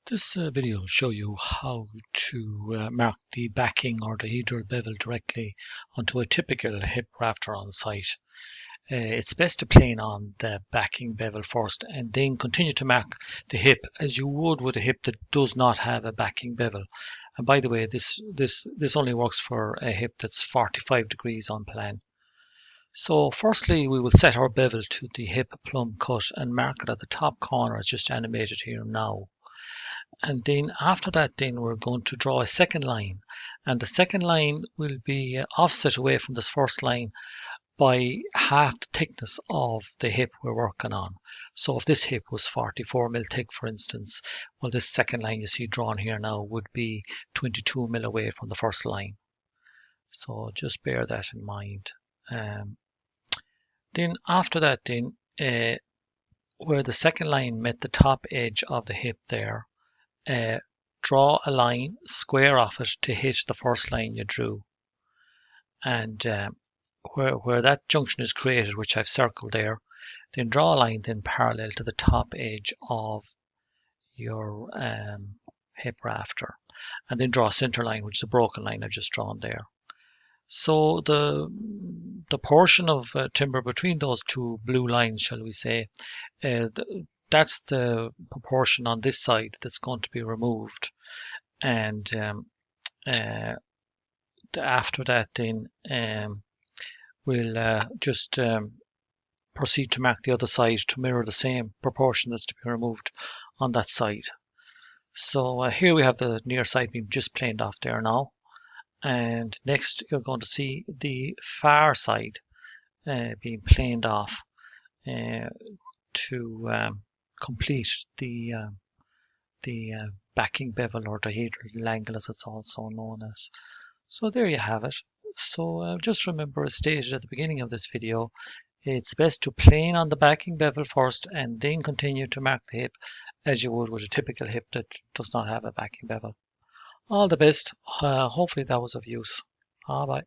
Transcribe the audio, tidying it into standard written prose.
This video will show you how to mark the backing or dihedral bevel directly onto a typical hip rafter on site. It's best to plane on the backing bevel first and then continue to mark the hip as you would with a hip that does not have a backing bevel. And by the way, this only works for a hip that's 45 degrees on plan. So firstly, we will set our bevel to the hip plumb cut and mark it at the top corner as just animated here now. And then after that, then we're going to draw a second line, and the second line will be offset away from this first line by half the thickness of the hip we're working on. So if this hip was 44 mil thick, for instance, well, this second line you see drawn here now would be 22 mil away from the first line. So just bear that in mind. Then after that, then where the second line met the top edge of the hip there, draw a line square off it to hit the first line you drew, and where that junction is created, which I've circled there, then draw a line then parallel to the top edge of your hip rafter, and then draw a center line, which is a broken line I've just drawn there. So the portion of timber between those two blue lines, shall we say, that's the proportion on this side that's going to be removed. And after that, then we'll just proceed to mark the other side to mirror the same proportion that's to be removed on that side. So here we have the near side being just planed off there now. And next you're going to see the far side being planed off to complete the backing bevel or dihedral angle, as it's also known as. So there you have it. So just remember, as stated at the beginning of this video, it's best to plane on the backing bevel first and then continue to mark the hip as you would with a typical hip that does not have a backing bevel. All the best. Hopefully that was of use. Bye bye.